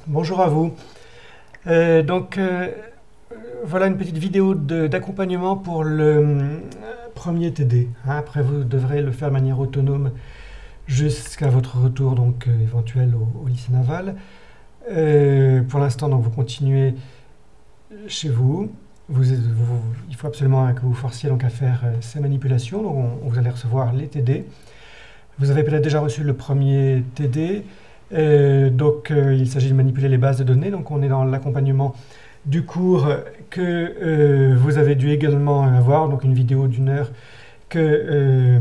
bonjour à vous. Voilà une petite vidéo d'accompagnement pour le premier TD. Après, vous devrez le faire de manière autonome jusqu'à votre retour éventuel au lycée naval. Pour l'instant, vous continuez chez vous. Il faut absolument que vous forciez à faire ces manipulations. Vous allez recevoir les TD. Vous avez peut-être déjà reçu le premier TD. Il s'agit de manipuler les bases de données. Donc on est dans l'accompagnement du cours que vous avez dû également avoir, donc une vidéo d'1 heure que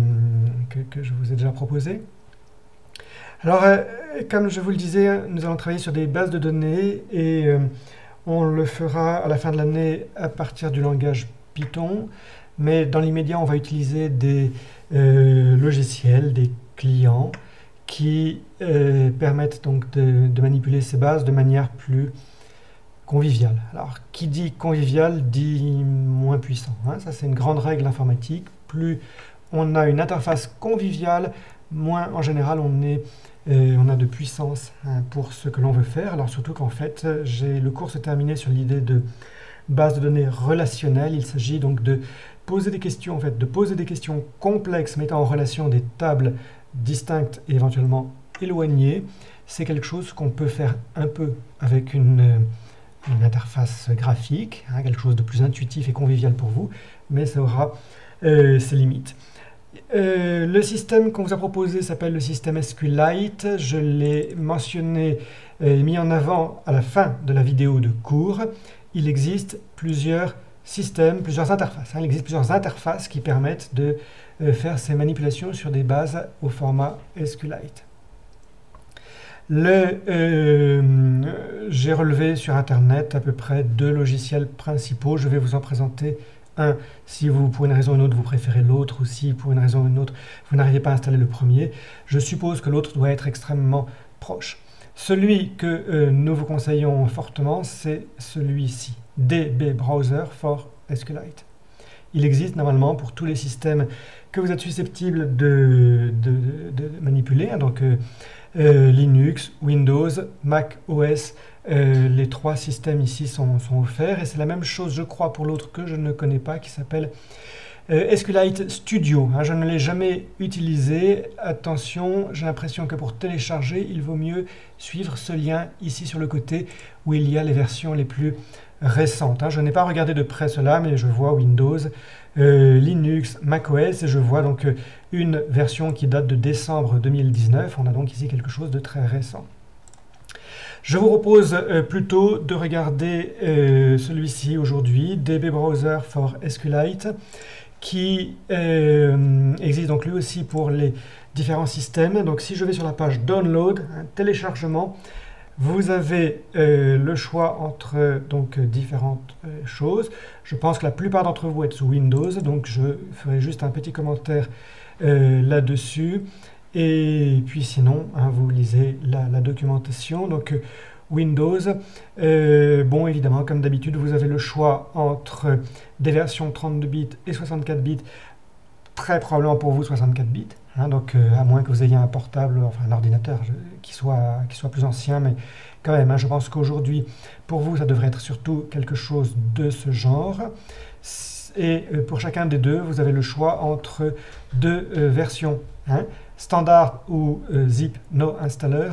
je vous ai déjà proposée. Alors, comme je vous le disais, nous allons travailler sur des bases de données et on le fera à la fin de l'année à partir du langage Python. Mais dans l'immédiat, on va utiliser des logiciels, des clients qui permettent donc de manipuler ces bases de manière plus conviviale. Alors, qui dit convivial dit moins puissant. Ça, c'est une grande règle informatique. Plus on a une interface conviviale, moins en général on a de puissance pour ce que l'on veut faire. Alors surtout qu'en fait, le cours se terminé sur l'idée de base de données relationnelle. Il s'agit donc de poser des questions, de poser des questions complexes mettant en relation des tables distinctes et éventuellement éloignées. C'est quelque chose qu'on peut faire un peu avec une interface graphique, quelque chose de plus intuitif et convivial pour vous, mais ça aura ses limites. Le système qu'on vous a proposé s'appelle le système SQLite. Je l'ai mentionné et mis en avant à la fin de la vidéo de cours. Il existe plusieurs systèmes, plusieurs interfaces. Il existe plusieurs interfaces qui permettent de faire ces manipulations sur des bases au format SQLite. J'ai relevé sur Internet à peu près 2 logiciels principaux. Je vais vous en présenter un. Si vous, pour une raison ou une autre, vous préférez l'autre, ou si pour une raison ou une autre, vous n'arrivez pas à installer le premier, je suppose que l'autre doit être extrêmement proche. Celui que nous vous conseillons fortement, c'est celui-ci, DB Browser for SQLite. Il existe normalement pour tous les systèmes que vous êtes susceptibles de manipuler, Linux, Windows, Mac OS, les 3 systèmes ici sont offerts, et c'est la même chose je crois pour l'autre que je ne connais pas qui s'appelle SQLite Studio. Je ne l'ai jamais utilisé. Attention, j'ai l'impression que pour télécharger, il vaut mieux suivre ce lien ici sur le côté où il y a les versions les plus récentes. Je n'ai pas regardé de près cela, mais je vois Windows, Linux, macOS, et je vois donc une version qui date de décembre 2019. On a donc ici quelque chose de très récent. Je vous propose plutôt de regarder celui-ci aujourd'hui, DB Browser for SQLite, qui existe donc lui aussi pour les différents systèmes. Donc si je vais sur la page Download, téléchargement, vous avez le choix entre différentes choses. Je pense que la plupart d'entre vous êtes sous Windows, donc je ferai juste un petit commentaire là-dessus. Et puis sinon, vous lisez la documentation. Donc Windows, évidemment, comme d'habitude, vous avez le choix entre des versions 32 bits et 64 bits. Très probablement pour vous 64 bits. À moins que vous ayez un portable, un ordinateur qui soit plus ancien, mais quand même, je pense qu'aujourd'hui, pour vous, ça devrait être surtout quelque chose de ce genre. Et pour chacun des deux, vous avez le choix entre 2 versions, standard ou zip no installer.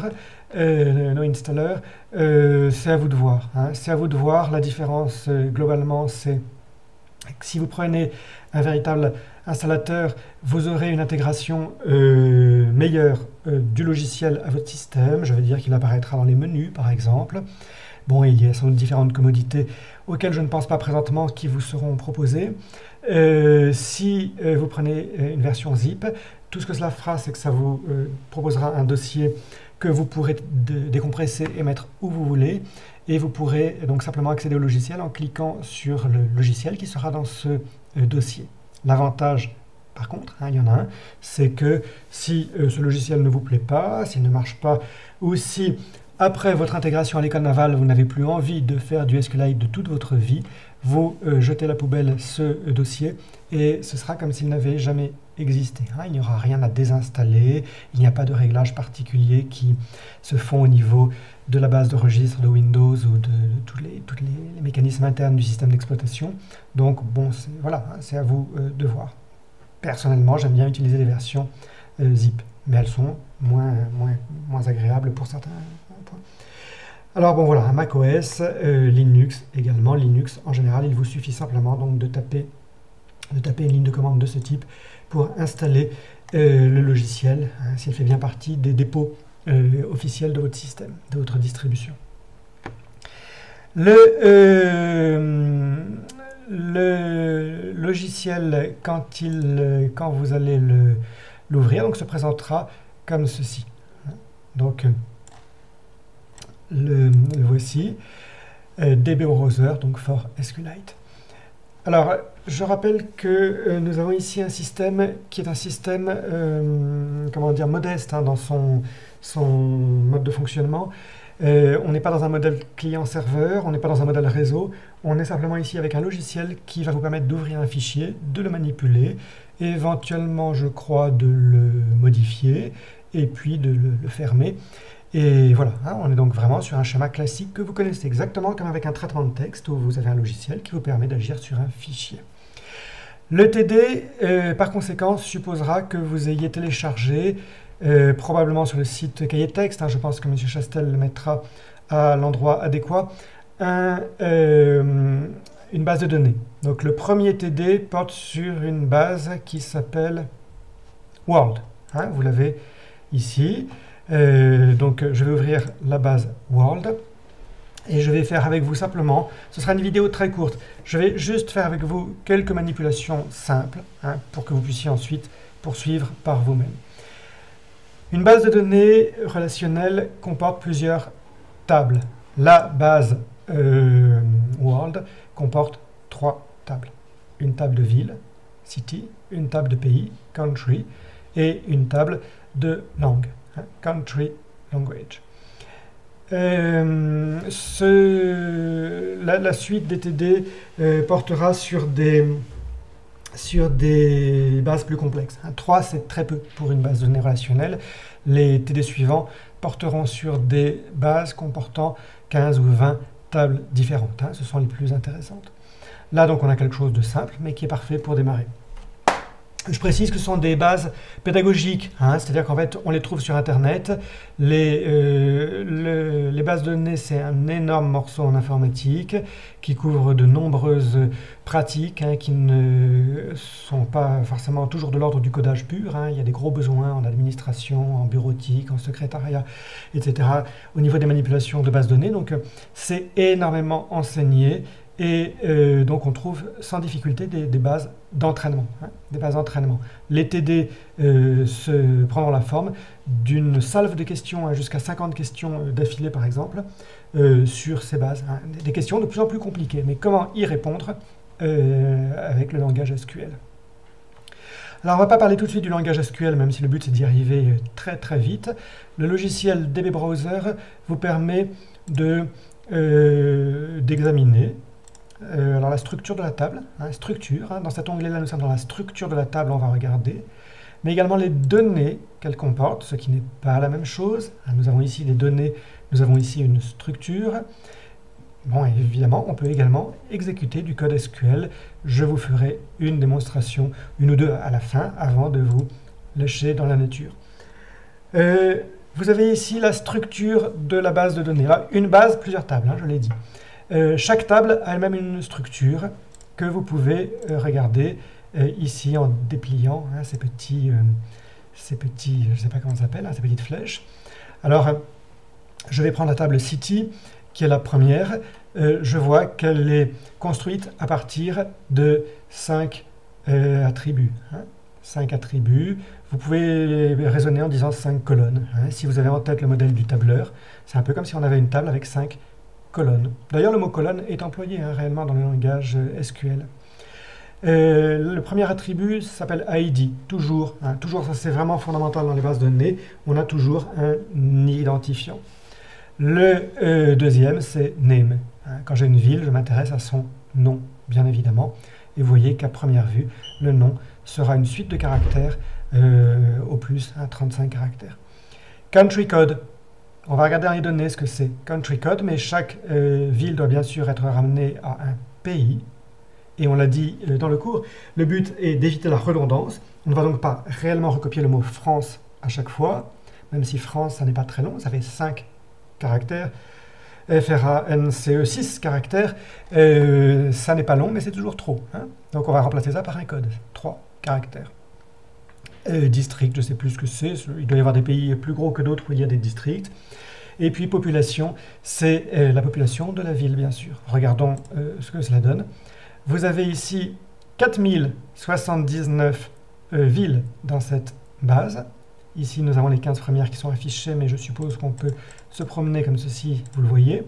C'est à vous de voir. C'est à vous de voir. La différence, globalement, c'est que si vous prenez un véritable installateur, vous aurez une intégration meilleure du logiciel à votre système. Je veux dire qu'il apparaîtra dans les menus, par exemple. Il y a sans doute différentes commodités auxquelles je ne pense pas présentement qui vous seront proposées. Si vous prenez une version zip, tout ce que cela fera, c'est que ça vous proposera un dossier que vous pourrez décompresser et mettre où vous voulez. Et vous pourrez donc simplement accéder au logiciel en cliquant sur le logiciel qui sera dans ce dossier. L'avantage, par contre, il y en a un, c'est que si ce logiciel ne vous plaît pas, s'il ne marche pas, ou si après votre intégration à l'école navale, vous n'avez plus envie de faire du SQLite de toute votre vie, vous jetez à la poubelle ce dossier et ce sera comme s'il n'avait jamais existé. Il n'y aura rien à désinstaller, il n'y a pas de réglages particuliers qui se font au niveau de la base de registre de Windows ou de tous les mécanismes internes du système d'exploitation. Donc bon, voilà, c'est à vous de voir. Personnellement, j'aime bien utiliser les versions zip, mais elles sont moins agréables pour certains points. Alors bon voilà, macOS, Linux également. Linux, en général, il vous suffit simplement donc de taper une ligne de commande de ce type pour installer le logiciel, s'il fait bien partie des dépôts officiels de votre système, de votre distribution. Le logiciel, quand vous allez l'ouvrir, donc se présentera comme ceci. Donc le voici, DB Browser, donc for SQLite. Alors, je rappelle que nous avons ici un système qui est un système, comment dire, modeste dans son mode de fonctionnement. On n'est pas dans un modèle client-serveur, on n'est pas dans un modèle réseau, on est simplement ici avec un logiciel qui va vous permettre d'ouvrir un fichier, de le manipuler, éventuellement, je crois, de le modifier, et puis de le fermer. Et voilà, on est donc vraiment sur un schéma classique que vous connaissez exactement comme avec un traitement de texte où vous avez un logiciel qui vous permet d'agir sur un fichier. Le TD, par conséquent, supposera que vous ayez téléchargé, probablement sur le site cahier de texte, je pense que M. Chastel le mettra à l'endroit adéquat, une base de données. Donc le premier TD porte sur une base qui s'appelle World. Vous l'avez ici. Donc je vais ouvrir la base World et je vais faire avec vous simplement, ce sera une vidéo très courte, je vais juste faire avec vous quelques manipulations simples pour que vous puissiez ensuite poursuivre par vous-même. Une base de données relationnelle comporte plusieurs tables. La base World comporte 3 tables. Une table de ville, city, une table de pays, country, et une table de langue. Country language. La suite des TD portera sur des bases plus complexes. 3, c'est très peu pour une base de données relationnelle. Les TD suivants porteront sur des bases comportant 15 ou 20 tables différentes. Ce sont les plus intéressantes. Là, donc, on a quelque chose de simple, mais qui est parfait pour démarrer. Je précise que ce sont des bases pédagogiques, c'est-à-dire qu'en fait, on les trouve sur Internet. Les bases de données, c'est un énorme morceau en informatique qui couvre de nombreuses pratiques qui ne sont pas forcément toujours de l'ordre du codage pur. Il y a des gros besoins en administration, en bureautique, en secrétariat, etc. au niveau des manipulations de bases de données. Donc, c'est énormément enseigné. Et donc on trouve sans difficulté des bases d'entraînement. Les TD se prendront la forme d'une salve de questions, jusqu'à 50 questions d'affilée par exemple, sur ces bases. Des questions de plus en plus compliquées, mais comment y répondre avec le langage SQL. Alors on ne va pas parler tout de suite du langage SQL, même si le but c'est d'y arriver très très vite. Le logiciel DB Browser vous permet d'examiner alors la structure de la table, dans cet onglet-là, nous sommes dans la structure de la table, on va regarder, mais également les données qu'elle comporte, ce qui n'est pas la même chose. Nous avons ici des données, nous avons ici une structure. Bon, évidemment, on peut également exécuter du code SQL. Je vous ferai une démonstration, une ou deux à la fin, avant de vous lâcher dans la nature. Vous avez ici la structure de la base de données. Là, une base, plusieurs tables, je l'ai dit. Chaque table a elle-même une structure que vous pouvez regarder ici en dépliant ces petits, je ne sais pas comment ça s'appelle, ces petites flèches. Alors, je vais prendre la table City, qui est la première. Je vois qu'elle est construite à partir de 5 attributs. 5 attributs. Vous pouvez raisonner en disant 5 colonnes. Si vous avez en tête le modèle du tableur, c'est un peu comme si on avait une table avec 5 colonnes. D'ailleurs, le mot colonne est employé réellement dans le langage SQL. Le premier attribut s'appelle ID, toujours. Toujours, ça c'est vraiment fondamental dans les bases de données. On a toujours un identifiant. Le deuxième, c'est name. Hein, quand j'ai une ville, je m'intéresse à son nom, bien évidemment. Et vous voyez qu'à première vue, le nom sera une suite de caractères, au plus 35 caractères. Country code. On va regarder dans les données ce que c'est. Country code, mais chaque ville doit bien sûr être ramenée à un pays. Et on l'a dit dans le cours, le but est d'éviter la redondance. On ne va donc pas réellement recopier le mot France à chaque fois, même si France, ça n'est pas très long, ça fait 5 caractères. FRANCE, 6 caractères, ça n'est pas long, mais c'est toujours trop. Hein. Donc on va remplacer ça par un code, 3 caractères. District, je ne sais plus ce que c'est, il doit y avoir des pays plus gros que d'autres où il y a des districts. Et puis population, c'est la population de la ville, bien sûr. Regardons ce que cela donne. Vous avez ici 4079 villes dans cette base. Ici, nous avons les 15 premières qui sont affichées, mais je suppose qu'on peut se promener comme ceci, vous le voyez.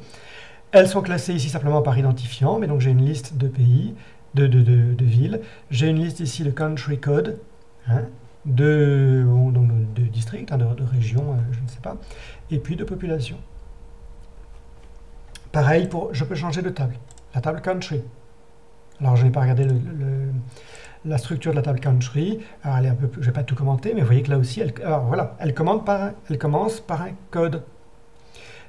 Elles sont classées ici simplement par identifiant, mais donc j'ai une liste de pays, de villes. J'ai une liste ici de country code, hein, de districts, hein, de régions, je ne sais pas, et puis de population. Pareil, je peux changer de table. La table country. Alors, je n'ai pas regardé la structure de la table country. Alors, elle est un peu, je ne vais pas tout commenter, mais vous voyez que là aussi, elle commence par un code.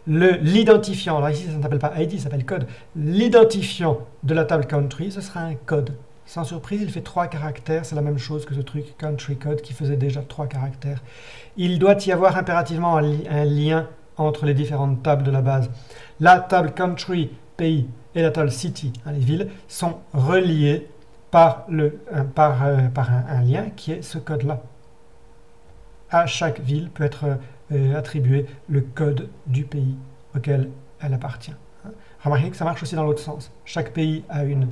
L'identifiant, alors ici, ça ne s'appelle pas ID, ça s'appelle code. L'identifiant de la table country, ce sera un code. Sans surprise, il fait 3 caractères. C'est la même chose que ce truc country code qui faisait déjà 3 caractères. Il doit y avoir impérativement un lien entre les différentes tables de la base. La table country, pays, et la table city, hein, les villes, sont reliées par un lien qui est ce code-là. À chaque ville peut être attribué le code du pays auquel elle appartient. Hein. Remarquez que ça marche aussi dans l'autre sens. Chaque pays a une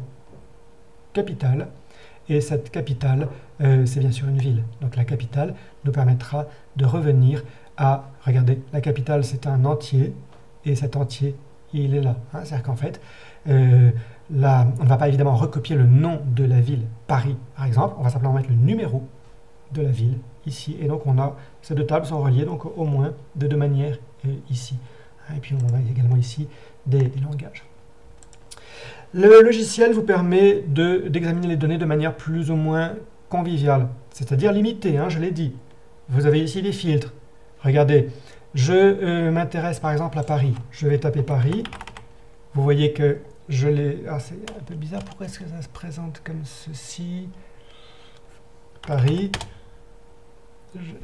capitale, et cette capitale, c'est bien sûr une ville. Donc la capitale nous permettra de revenir à, regardez, la capitale c'est un entier, et cet entier, il est là. Hein. C'est-à-dire qu'en fait, on ne va pas évidemment recopier le nom de la ville, Paris par exemple, on va simplement mettre le numéro de la ville ici, et donc ces deux tables sont reliées donc au moins de deux manières ici. Et puis on a également ici des langages. Le logiciel vous permet d'examiner les données de manière plus ou moins conviviale, c'est-à-dire limitée, hein, je l'ai dit. Vous avez ici des filtres. Regardez, je m'intéresse par exemple à Paris. Je vais taper Paris. Vous voyez que je l'ai... Ah, c'est un peu bizarre, pourquoi est-ce que ça se présente comme ceci? Paris.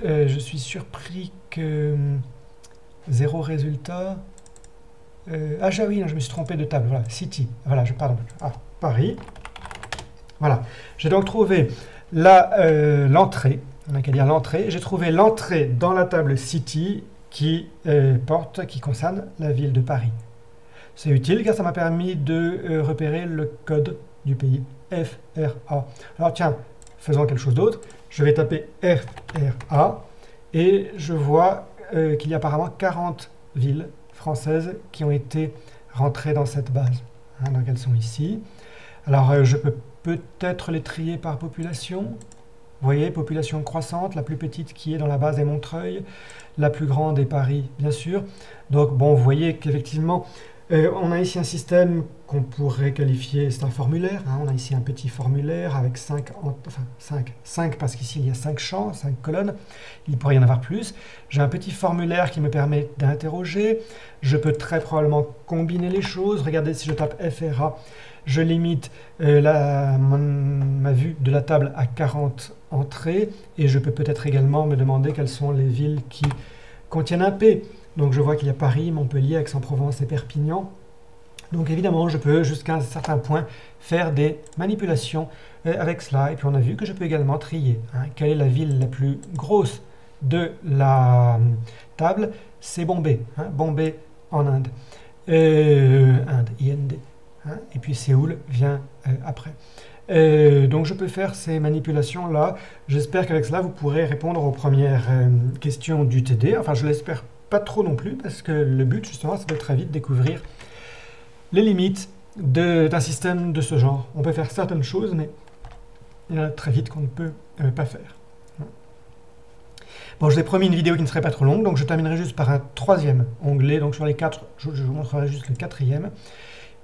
Je suis surpris que 0 résultat. Ah oui, non, je me suis trompé de table. Voilà, City. Voilà, pardon. Ah, Paris. Voilà. J'ai donc trouvé l'entrée. On n'a qu'à dire l'entrée. J'ai trouvé l'entrée dans la table City qui concerne la ville de Paris. C'est utile car ça m'a permis de repérer le code du pays. FRA. Alors tiens, faisons quelque chose d'autre. Je vais taper FRA et je vois qu'il y a apparemment 40 villes françaises qui ont été rentrées dans cette base. Hein, donc elles sont ici. Alors je peux peut-être les trier par population. Vous voyez, population croissante, la plus petite qui est dans la base est Montreuil, la plus grande est Paris, bien sûr. Donc bon, vous voyez qu'effectivement, on a ici un système qu'on pourrait qualifier, c'est un formulaire. Hein, on a ici un petit formulaire avec 5 parce qu'ici il y a 5 champs, 5 colonnes. Il pourrait y en avoir plus. J'ai un petit formulaire qui me permet d'interroger. Je peux très probablement combiner les choses. Regardez, si je tape FRA, je limite ma vue de la table à 40 entrées. Et je peux peut-être également me demander quelles sont les villes qui contiennent un P. Donc je vois qu'il y a Paris, Montpellier, Aix-en-Provence et Perpignan. Donc évidemment, je peux jusqu'à un certain point faire des manipulations avec cela. Et puis on a vu que je peux également trier. Hein. Quelle est la ville la plus grosse de la table? C'est Bombay. Hein. Bombay en Inde. Inde, IND. Hein. Et puis Séoul vient après. Donc je peux faire ces manipulations-là. J'espère qu'avec cela, vous pourrez répondre aux premières questions du TD. Enfin, je l'espère pas trop non plus, parce que le but, justement, c'est de très vite découvrir les limites d'un système de ce genre. On peut faire certaines choses, mais il y en a très vite qu'on ne peut pas faire. Bon, je vous ai promis une vidéo qui ne serait pas trop longue, donc je terminerai juste par un troisième onglet. Donc sur les quatre, je vous montrerai juste le quatrième,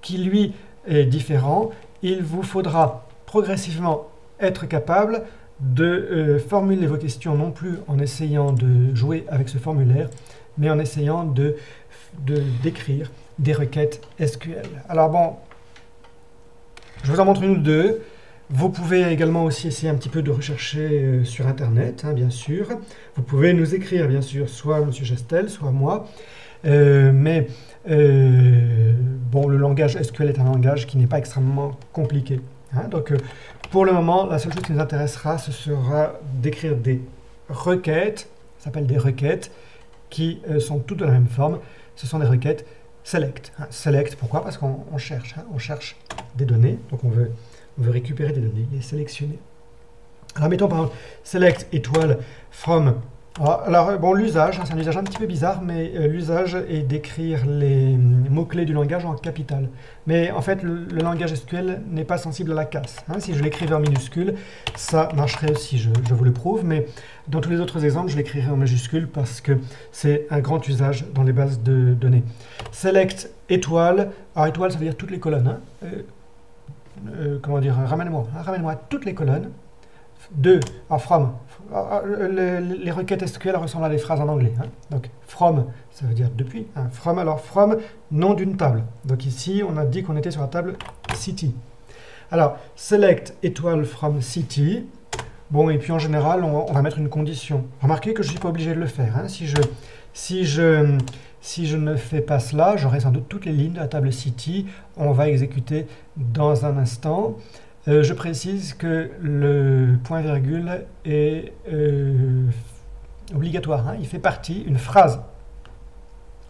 qui lui est différent. Il vous faudra progressivement être capable de formuler vos questions non plus en essayant de jouer avec ce formulaire, mais en essayant d'écrire des requêtes SQL. Alors bon, je vous en montre une ou deux. Vous pouvez également aussi essayer un petit peu de rechercher sur Internet, hein, bien sûr. Vous pouvez nous écrire, bien sûr, soit M. Chastel, soit moi. Bon, le langage SQL est un langage qui n'est pas extrêmement compliqué. Hein. Donc, pour le moment, la seule chose qui nous intéressera, ce sera d'écrire des requêtes, ça s'appelle des requêtes, qui sont toutes de la même forme. Ce sont des requêtes select. Hein. Select, pourquoi? Parce qu'on cherche, hein, on cherche des données, donc on veut récupérer des données, les sélectionner. Alors mettons par exemple select étoile from. Alors bon, l'usage, hein, c'est un usage un petit peu bizarre, mais l'usage est d'écrire les mots-clés du langage en capital. Mais en fait, le langage SQL n'est pas sensible à la casse. Hein. Si je l'écrivais en minuscule, ça marcherait aussi, je vous le prouve, mais dans tous les autres exemples, je l'écrirai en majuscule parce que c'est un grand usage dans les bases de données. Select étoile, alors étoile ça veut dire toutes les colonnes, hein. Comment dire, ramène-moi toutes les colonnes. From. Les requêtes SQL ressemblent à des phrases en anglais. Hein. Donc, from, ça veut dire depuis. Hein. From, nom d'une table. Donc ici, on a dit qu'on était sur la table city. Alors, select étoile from city. Bon, et puis en général, on va mettre une condition. Remarquez que je ne suis pas obligé de le faire. Hein. Si je ne fais pas cela, j'aurai sans doute toutes les lignes de la table city. On va exécuter dans un instant. Je précise que le point-virgule est obligatoire. Hein. Il fait partie, une phrase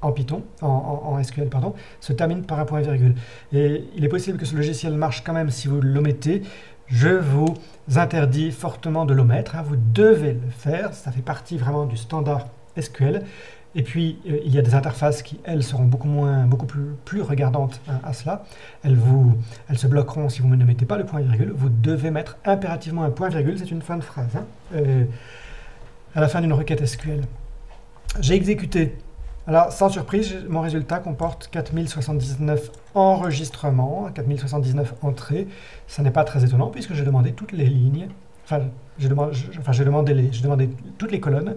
en Python, en SQL, pardon, se termine par un point-virgule. Et il est possible que ce logiciel marche quand même si vous l'omettez. Je vous interdis fortement de l'omettre. Hein. Vous devez le faire. Ça fait partie vraiment du standard SQL. Et puis, il y a des interfaces qui, elles, seront beaucoup plus regardantes hein, à cela. Elles se bloqueront si vous ne mettez pas le point-virgule. Vous devez mettre impérativement un point-virgule, c'est une fin de phrase, hein, à la fin d'une requête SQL. J'ai exécuté. Alors, sans surprise, mon résultat comporte 4079 enregistrements, 4079 entrées. Ça n'est pas très étonnant puisque j'ai demandé toutes les lignes. Enfin, j'ai demandé toutes les colonnes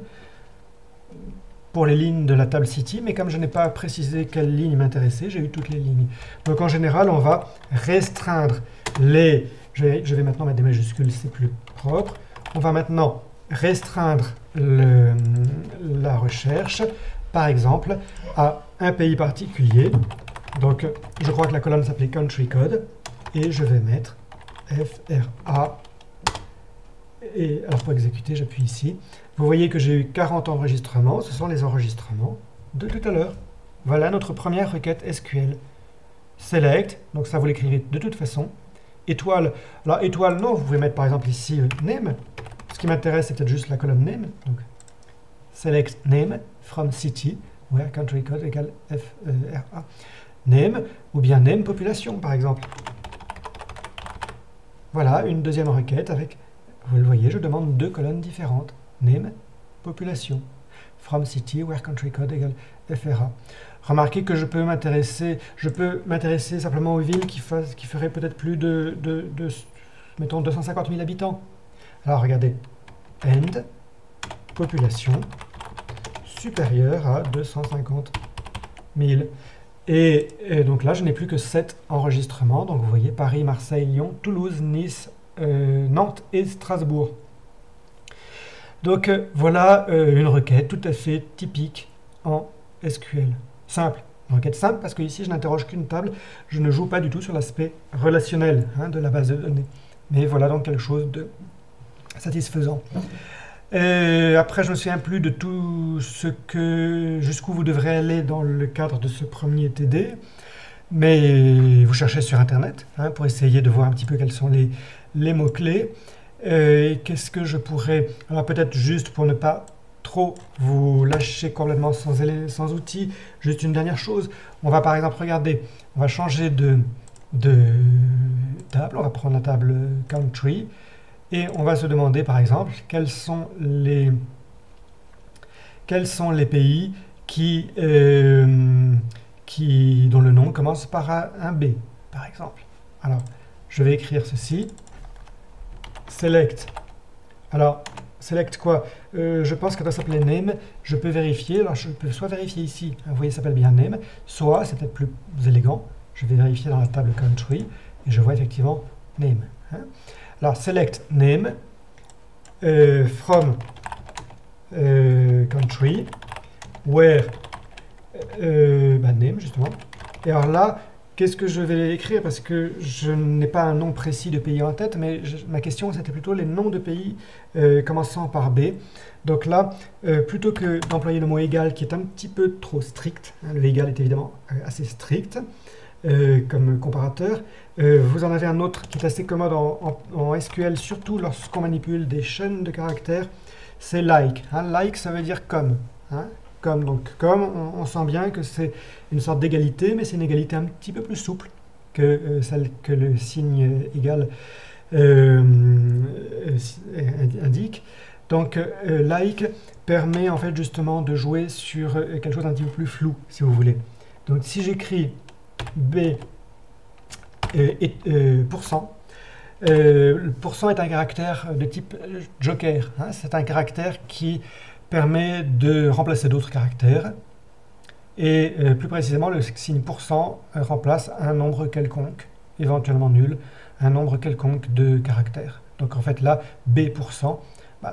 pour les lignes de la table city, mais comme je n'ai pas précisé quelle ligne m'intéressait, j'ai eu toutes les lignes. Donc en général, on va restreindre les... Je vais maintenant mettre des majuscules, c'est plus propre. On va maintenant restreindre la recherche, par exemple, à un pays particulier. Donc je crois que la colonne s'appelait Country Code, et je vais mettre FRA. Et alors pour exécuter, j'appuie ici. Vous voyez que j'ai eu 40 enregistrements. Ce sont les enregistrements de tout à l'heure. Voilà notre première requête SQL. Select, donc ça vous l'écrivez de toute façon. Étoile, alors étoile, non, vous pouvez mettre par exemple ici name. Ce qui m'intéresse, c'est peut-être juste la colonne name. Donc select name from city, where country code égale FRA. Name, ou bien name population par exemple. Voilà une deuxième requête avec... Vous le voyez, je demande deux colonnes différentes. Name, population. From city, where country code égale FRA. Remarquez que je peux m'intéresser simplement aux villes qui feraient peut-être plus mettons, 250 000 habitants. Alors regardez, end, population, supérieure à 250 000. Et donc là, je n'ai plus que 7 enregistrements. Donc vous voyez, Paris, Marseille, Lyon, Toulouse, Nice, Nantes et Strasbourg. Donc voilà une requête tout à fait typique en SQL. Simple. Une requête simple parce que ici je n'interroge qu'une table. Je ne joue pas du tout sur l'aspect relationnel hein, de la base de données. Mais voilà donc quelque chose de satisfaisant. Après, je ne me souviens plus de tout jusqu'où vous devrez aller dans le cadre de ce premier TD. Mais vous cherchez sur Internet hein, pour essayer de voir un petit peu quels sont les mots-clés. Qu'est-ce que je pourrais... Alors peut-être juste pour ne pas trop vous lâcher complètement sans outils, juste une dernière chose. On va par exemple regarder, on va changer de table, on va prendre la table country, et on va se demander par exemple quels sont les quels sont les pays dont le nom commence par un B, par exemple. Alors, je vais écrire ceci. Select. Alors, select quoi? Je pense qu'elle doit s'appeler name. Je peux vérifier. Alors, je peux soit vérifier ici. Vous voyez, ça s'appelle bien name. Soit, c'est peut-être plus élégant. Je vais vérifier dans la table country. Et je vois effectivement name. Hein. Alors, select name from country where name, justement. Et alors là, qu'est-ce que je vais écrire? Parce que je n'ai pas un nom précis de pays en tête, mais ma question, c'était plutôt les noms de pays commençant par B. Donc là, plutôt que d'employer le mot égal, qui est un petit peu trop strict, hein, le égal est évidemment assez strict comme comparateur, vous en avez un autre qui est assez commode en SQL, surtout lorsqu'on manipule des chaînes de caractères, c'est like. Hein. Like, ça veut dire comme. Hein. Comme, donc comme, on sent bien que c'est une sorte d'égalité, mais c'est une égalité un petit peu plus souple que celle que le signe égal indique. Donc like permet en fait justement de jouer sur quelque chose d'un petit peu plus flou, si vous voulez. Donc si j'écris B pourcent, le pourcent est un caractère de type joker. Hein, c'est un caractère qui permet de remplacer d'autres caractères. Et plus précisément, le signe pourcent remplace un nombre quelconque, éventuellement nul, un nombre quelconque de caractères. Donc en fait là, B%,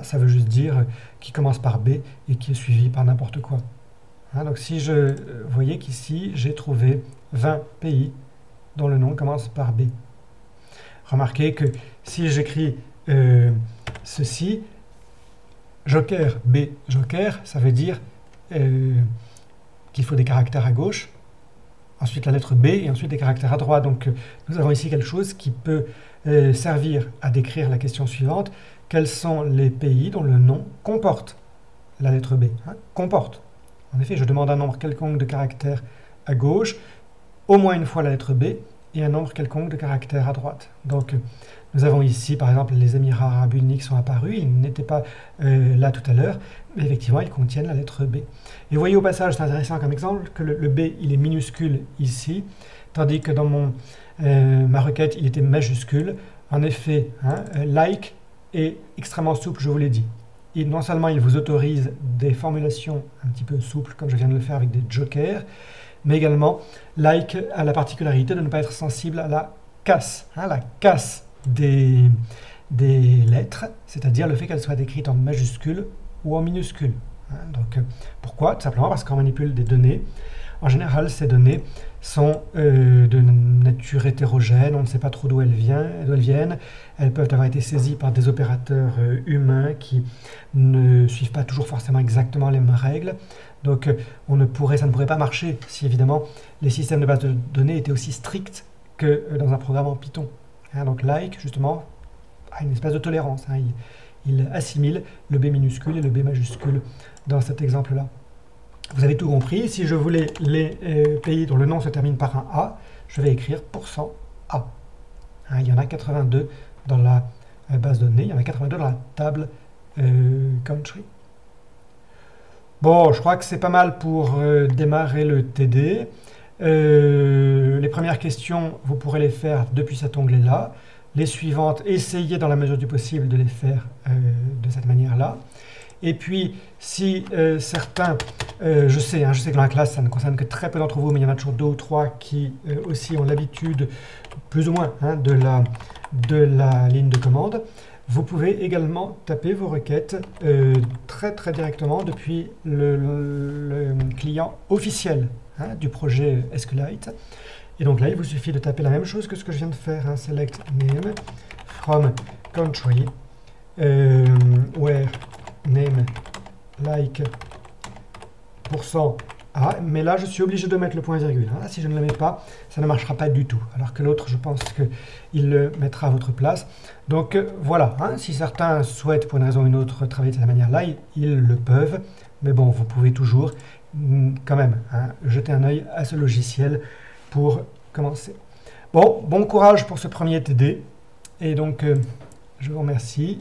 ça veut juste dire qui commence par B et qui est suivi par n'importe quoi. Hein, donc si vous voyez qu'ici, j'ai trouvé 20 pays dont le nom commence par B. Remarquez que si j'écris ceci, joker, B, joker, ça veut dire qu'il faut des caractères à gauche, ensuite la lettre B et ensuite des caractères à droite. Donc nous avons ici quelque chose qui peut servir à décrire la question suivante. Quels sont les pays dont le nom comporte la lettre B, hein, comporte. En effet, je demande un nombre quelconque de caractères à gauche, au moins une fois la lettre B, et un nombre quelconque de caractères à droite. Donc nous avons ici, par exemple, les Émirats arabes unis qui sont apparus. Ils n'étaient pas là tout à l'heure, mais effectivement, ils contiennent la lettre B. Et vous voyez au passage, c'est intéressant comme exemple, que le B, il est minuscule ici, tandis que dans ma requête, il était majuscule. En effet, hein, like est extrêmement souple, je vous l'ai dit. Et non seulement il vous autorise des formulations un petit peu souples, comme je viens de le faire avec des jokers, mais également, like a la particularité de ne pas être sensible à la casse. Hein, la casse des lettres, c'est-à-dire le fait qu'elles soient écrites en majuscule ou en minuscule. Hein, donc, pourquoi? Tout simplement parce qu'on manipule des données. En général, ces données sont de nature hétérogène, on ne sait pas trop d'où elles viennent. Elles peuvent avoir été saisies par des opérateurs humains qui ne suivent pas toujours forcément exactement les mêmes règles. Donc ça ne pourrait pas marcher si évidemment les systèmes de base de données étaient aussi stricts que dans un programme en Python. Hein, donc like, justement, a une espèce de tolérance. Hein, il assimile le B minuscule et le B majuscule dans cet exemple-là. Vous avez tout compris. Si je voulais les pays dont le nom se termine par un A, je vais écrire %A. Hein, il y en a 82 dans la base de données, il y en a 82 dans la table country. Bon, je crois que c'est pas mal pour démarrer le TD. Les premières questions, vous pourrez les faire depuis cet onglet-là. Les suivantes, essayez dans la mesure du possible de les faire de cette manière-là. Et puis, si certains, je sais que dans la classe, ça ne concerne que très peu d'entre vous, mais il y en a toujours 2 ou 3 qui aussi ont l'habitude, plus ou moins, hein, de la ligne de commande. Vous pouvez également taper vos requêtes très directement depuis le client officiel, hein, du projet SQLite. Et donc là, il vous suffit de taper la même chose que ce que je viens de faire, hein, select name from country where name like %A, mais là je suis obligé de mettre le point virgule. Hein. Si je ne le mets pas, ça ne marchera pas du tout. Alors que l'autre, je pense qu'il le mettra à votre place. Donc voilà, hein. Si certains souhaitent pour une raison ou une autre travailler de cette manière-là, ils le peuvent. Mais bon, vous pouvez toujours quand même, hein, jeter un œil à ce logiciel pour commencer. Bon courage pour ce premier TD. Et donc, je vous remercie.